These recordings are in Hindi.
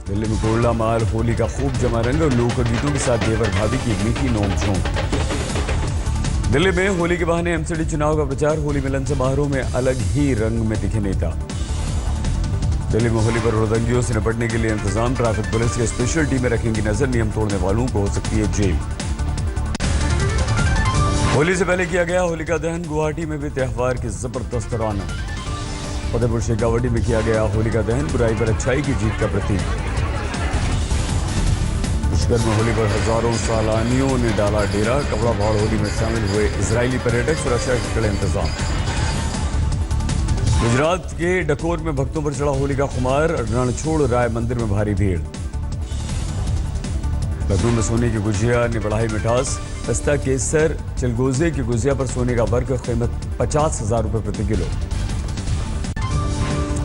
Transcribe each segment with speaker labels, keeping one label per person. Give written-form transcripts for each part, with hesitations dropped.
Speaker 1: दिल्ली में कोल्ला माल होली का खूब जमा रंग और लोकगीतों के साथ देवर भाभी की मीठी नोक-झोंक। दिल्ली में होली के बहाने एमसीडी चुनाव का प्रचार, होली मिलन समारोह में अलग ही रंग में दिखे नेता। दिल्ली में होली पर हुड़दंगियों से निपटने के लिए इंतजाम, ट्रैफिक पुलिस की स्पेशल टीमें रखेंगी नजर, नियम तोड़ने वालों को हो सकती है जेल। होली से पहले किया गया होलिका दहन, गुवाहाटी में भी त्योहार की जबरदस्त रौनक। फतेहपुर शेखावटी में किया गया होलिका दहन, बुराई पर अच्छाई की जीत का प्रतीक। पुष्कर में होली पर हजारों सैलानियों ने डाला डेरा, कपड़ा फाड़ होली में शामिल हुए इजरायली पर्यटक, सुरक्षा के कड़े इंतजाम। गुजरात के डकोर में भक्तों पर चढ़ा होली का खुमार, रणछोड़ राय मंदिर में भारी भीड़। लखनऊ में सोने की गुजिया ने बढ़ाई मिठास, पिस्ता केसर चिलगोजे की गुजिया पर सोने का वर्क, कीमत 50,000 रुपए प्रति किलो।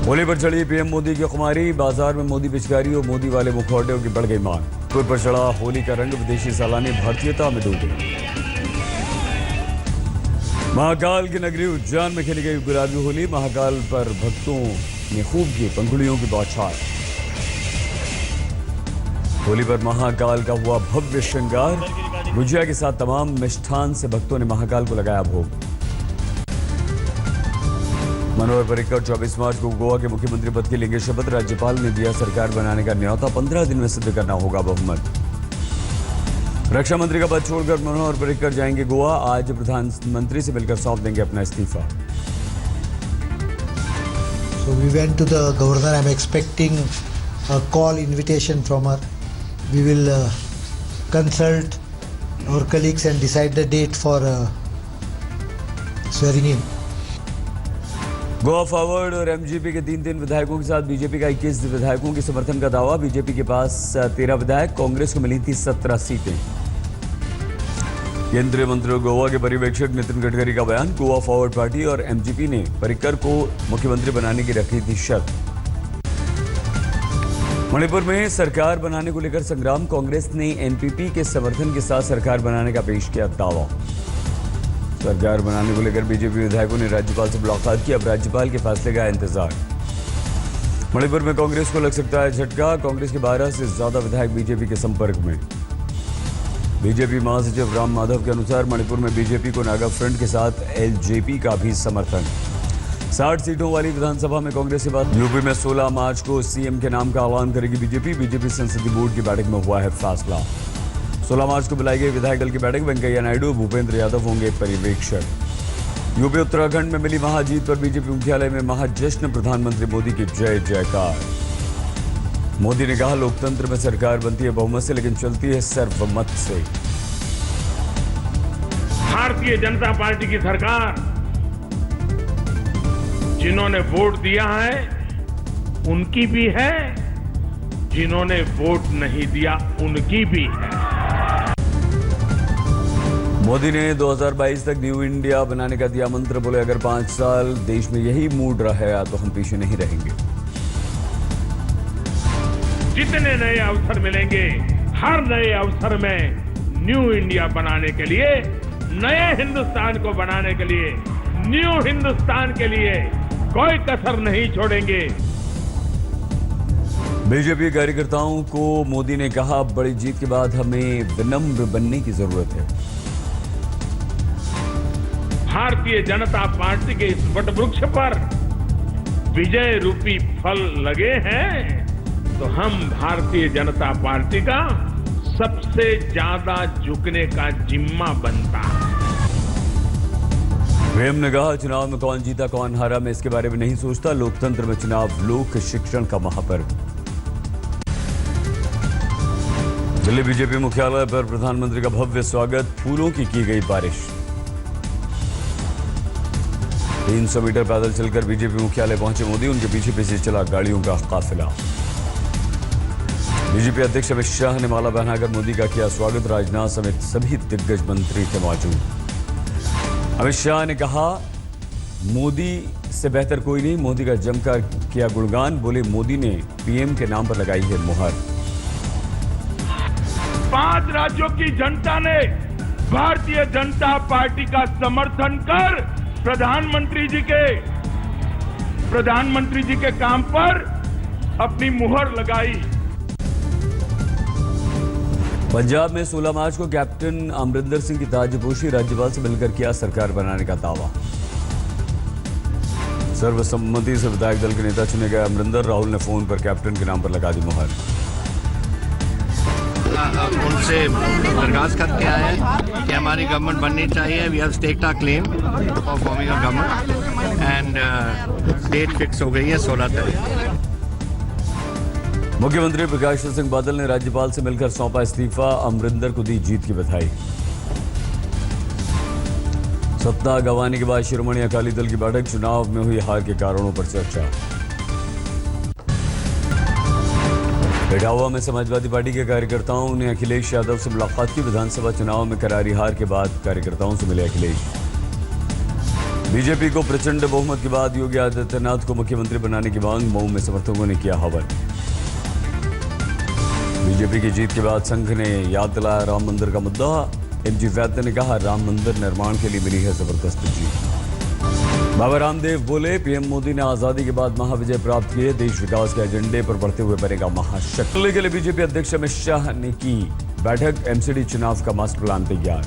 Speaker 1: होली पर चढ़ी पीएम मोदी की खुमारी, बाजार में मोदी पिचकारी और मोदी वाले मुखौटों की बढ़ गई मांग। पुर पर चढ़ा होली का रंग, विदेशी सैलानी भारतीयता में डूबे। महाकाल की नगरी उज्जैन में खेली गई गुलाबी होली, महाकाल पर भक्तों ने खूब की पंखुड़ियों की बौछार। होली पर महाकाल का हुआ भव्य श्रृंगार, गुजिया के साथ तमाम मिष्ठान से भक्तों ने महाकाल को लगाया भोग। मनोहर पर्रिकर 24 मार्च को गोवा के मुख्यमंत्री पद के लेंगे शपथ, राज्यपाल ने दिया सरकार बनाने का न्योता, 15 दिन में सिद्ध करना होगा बहुमत। रक्षा मंत्री का पद छोड़कर मनोहर पर्रिकर जाएंगे गोवा, आज प्रधानमंत्री से मिलकर सौंप देंगे अपना इस्तीफा।
Speaker 2: So we went to the governor. I'm expecting a call invitation from her. We will consult our colleagues and decide the date for swearing in.
Speaker 1: Goa forward और एमजीपी के 3 विधायकों के साथ बीजेपी का 21 विधायकों के समर्थन का दावा, बीजेपी के पास 13 विधायक, कांग्रेस को मिली थी 17 सीटें। केंद्रीय मंत्री गोवा के पर्यवेक्षक नितिन गडकरी का बयान, गोवा फॉरवर्ड पार्टी और एमजीपी ने पर्रिकर को मुख्यमंत्री बनाने की रखी थी शर्त। मणिपुर में सरकार बनाने को लेकर संग्राम, कांग्रेस ने एनपीपी के समर्थन के साथ सरकार बनाने का पेश किया दावा। सरकार बनाने को लेकर बीजेपी विधायकों ने राज्यपाल से मुलाकात की, अब राज्यपाल के फैसले का इंतजार। मणिपुर में कांग्रेस को लग सकता है झटका, कांग्रेस के 12 से ज्यादा विधायक बीजेपी के संपर्क में। बीजेपी महासचिव राम माधव के अनुसार मणिपुर में बीजेपी को नागा फ्रंट के साथ एलजेपी का भी समर्थन। 60 सीटों वाली विधानसभा में कांग्रेस के बाद यूपी में 16 मार्च को सीएम के नाम का ऐलान करेगी बीजेपी। बीजेपी संसदीय बोर्ड की बैठक में हुआ है फैसला। 16 मार्च को बुलाई गई विधायक दल की बैठक, वेंकैया नायडू, भूपेंद्र यादव होंगे पर्यवेक्षक। यूपी उत्तराखंड में मिली महाजीत पर बीजेपी मुख्यालय में महाजश्न, प्रधानमंत्री मोदी की जय जयकार। मोदी ने कहा, लोकतंत्र में सरकार बनती है बहुमत से, लेकिन चलती है सर्वमत से।
Speaker 3: भारतीय जनता पार्टी की सरकार, जिन्होंने वोट दिया है उनकी भी है, जिन्होंने वोट नहीं दिया उनकी भी है।
Speaker 1: मोदी ने 2022 तक न्यू इंडिया बनाने का दिया मंत्र, बोले अगर 5 साल देश में यही मूड रहा तो हम पीछे नहीं रहेंगे।
Speaker 3: जितने नए अवसर मिलेंगे, हर नए अवसर में न्यू इंडिया बनाने के लिए, नए हिंदुस्तान को बनाने के लिए, न्यू हिंदुस्तान के लिए कोई कसर नहीं छोड़ेंगे।
Speaker 1: बीजेपी कार्यकर्ताओं को मोदी ने कहा, बड़ी जीत के बाद हमें विनम्र बनने की जरूरत है।
Speaker 3: भारतीय जनता पार्टी के इस वटवृक्ष पर विजय रूपी फल लगे हैं, तो हम भारतीय जनता पार्टी का सबसे ज्यादा झुकने का जिम्मा बनता है।
Speaker 1: पीएम ने कहा, चुनाव में कौन जीता कौन हारा मैं इसके बारे में नहीं सोचता, लोकतंत्र में चुनाव लोक शिक्षण का महापर्व। दिल्ली बीजेपी मुख्यालय पर प्रधानमंत्री का भव्य स्वागत, फूलों की गई बारिश। 300 मीटर पैदल चलकर बीजेपी मुख्यालय पहुंचे मोदी, उनके पीछे पीछे चला गाड़ियों का काफिला। बीजेपी अध्यक्ष अमित शाह ने माला पहनाकर मोदी का किया स्वागत, राजनाथ समेत सभी दिग्गज मंत्री थे मौजूद। अमित शाह ने कहा, मोदी से बेहतर कोई नहीं, मोदी का जमकर किया गुणगान, बोले मोदी ने पीएम के नाम पर लगाई है मुहर।
Speaker 3: 5 राज्यों की जनता ने भारतीय जनता पार्टी का समर्थन कर प्रधानमंत्री जी के काम पर अपनी मुहर लगाई।
Speaker 1: पंजाब में 16 मार्च को कैप्टन अमरिंदर सिंह की ताजपोशी, राज्यपाल से मिलकर किया सरकार बनाने का दावा। सर्वसम्मति से विधायक दल के नेता चुने गए अमरिंदर, राहुल ने फोन पर कैप्टन के नाम पर लगा दी मुहर।
Speaker 4: उनसे दरखास्त करके आए हैं कि हमारी गवर्नमेंट बननी चाहिए। We have staked our claim for forming a government and date fix हो गई है 16 तारीख।
Speaker 1: मुख्यमंत्री प्रकाश सिंह बादल ने राज्यपाल से मिलकर सौंपा इस्तीफा, अमरिंदर को दी जीत की बधाई। सत्ता गंवाने के बाद शिरोमणि अकाली दल की बैठक, चुनाव में हुई हार के कारणों पर चर्चा। इटावा में समाजवादी पार्टी के कार्यकर्ताओं ने अखिलेश यादव से मुलाकात की, विधानसभा चुनाव में करारी हार के बाद कार्यकर्ताओं से मिले अखिलेश। बीजेपी को प्रचंड बहुमत के बाद योगी आदित्यनाथ को मुख्यमंत्री बनाने की मांग, मऊ में समर्थकों ने किया हवन। बीजेपी की जीत के बाद संघ ने याद दिलाया राम मंदिर का मुद्दा, एमजी वैद्य ने कहा राम मंदिर निर्माण के लिए मिली है जबरदस्त जीत। बाबा रामदेव बोले पीएम मोदी ने आजादी के बाद महाविजय प्राप्त किए, देश विकास के एजेंडे पर बढ़ते हुए बनेगा महाशक्ति। के लिए बीजेपी अध्यक्ष अमित शाह ने की बैठक, एमसीडी चुनाव का मास्टर प्लान तैयार।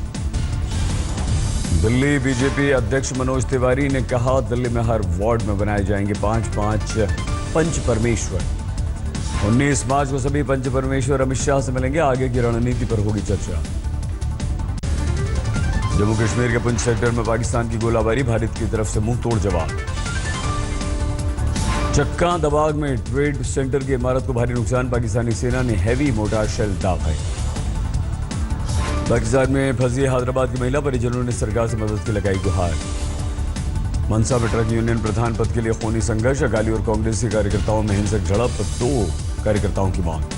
Speaker 1: दिल्ली बीजेपी अध्यक्ष मनोज तिवारी ने कहा दिल्ली में हर वार्ड में बनाए जाएंगे 5-5 पंच परमेश्वर। 19 मार्च को सभी पंच परमेश्वर अमित शाह से मिलेंगे, आगे की रणनीति पर होगी चर्चा। जम्मू कश्मीर के पुंछ सेक्टर में पाकिस्तान की गोलाबारी, भारत की तरफ से मुंह तोड़ जवाब। चक्का दबाग में ट्रेड सेंटर की इमारत को भारी नुकसान, पाकिस्तानी सेना ने हैवी मोर्टार शेल दागे। पाकिस्तान में फंसी हैदराबाद की महिला, परिजनों ने सरकार से मदद की लगाई गुहार। मनसा में ट्रक यूनियन प्रधान पद के लिए खूनी संघर्ष, अकाली और कांग्रेसी कार्यकर्ताओं में हिंसक झड़प, 2 कार्यकर्ताओं की मौत।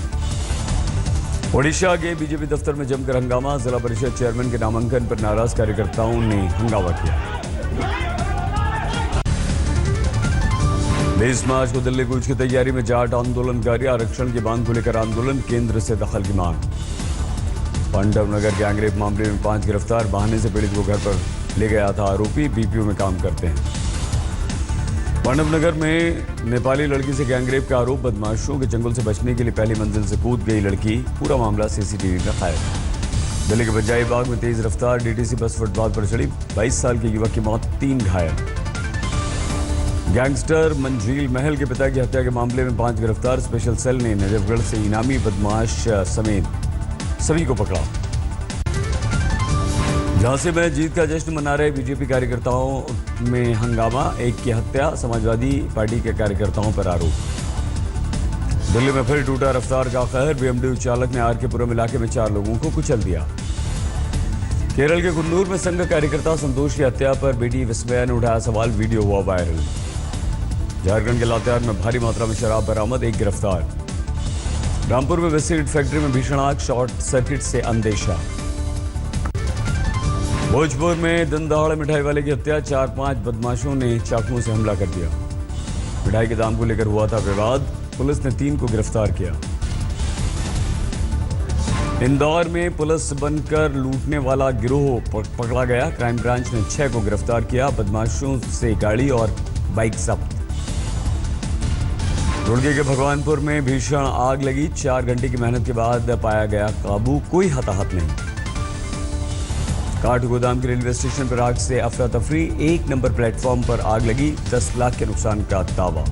Speaker 1: ओडिशा के बीजेपी दफ्तर में जमकर हंगामा, जिला परिषद चेयरमैन के नामांकन पर नाराज कार्यकर्ताओं ने हंगामा किया। 20 मार्च को दिल्ली कूच की तैयारी में जाट आंदोलनकारी, आरक्षण की मांग को लेकर आंदोलन, केंद्र से दखल की मांग। पांडव नगर गैंगरेप मामले में 5 गिरफ्तार, बहाने से पीड़ित को घर पर ले गया था आरोपी, बीपीओ में काम करते हैं। पांडव नगर में नेपाली लड़की से गैंगरेप का आरोप, बदमाशों के चंगुल से बचने के लिए पहली मंजिल से कूद गई लड़की, पूरा मामला सीसीटीवी में कैद। दिल्ली के बजाई बाग में तेज रफ्तार डीटीसी बस फुटपाथ पर चढ़ी, 22 साल के युवक की मौत, 3 घायल। गैंगस्टर मंजील महल के पिता की हत्या के मामले में 5 गिरफ्तार, स्पेशल सेल ने नजफगढ़ से इनामी बदमाश समेत सभी को पकड़ा। झांसी में जीत का जश्न मना रहे बीजेपी कार्यकर्ताओं में हंगामा, एक की हत्या, समाजवादी पार्टी के कार्यकर्ताओं पर आरोप। दिल्ली में फिर टूटा रफ्तार का कहर, बीएमडब्ल्यू चालक ने आर के पुरम इलाके में 4 लोगों को कुचल दिया। केरल के कुन्नूर में संघ कार्यकर्ता संतोष की हत्या पर बेटी विस्मया ने उठाया सवाल, वीडियो हुआ वायरल। झारखंड के लातेहार में भारी मात्रा में शराब बरामद, 1 गिरफ्तार। रामपुर में बिस्किट फैक्ट्री में भीषण आग, शॉर्ट सर्किट से अंदेशा। भोजपुर में दिन दहाड़े मिठाई वाले की हत्या, 4-5 बदमाशों ने चाकुओं से हमला कर दिया। मिठाई के दाम को लेकर हुआ था विवाद, पुलिस ने 3 को गिरफ्तार किया। इंदौर में पुलिस बनकर लूटने वाला गिरोह पकड़ा गया, क्राइम ब्रांच ने 6 को गिरफ्तार किया, बदमाशों से गाड़ी और बाइक जब्त। रुड़की के भगवानपुर में भीषण आग लगी, 4 घंटे की मेहनत के बाद पाया गया काबू, कोई हताहत नहीं। काठगोदाम के रेलवे स्टेशन पर आग से अफरा तफरी, 1 नंबर प्लेटफॉर्म पर आग लगी, 10 लाख के नुकसान का दावा।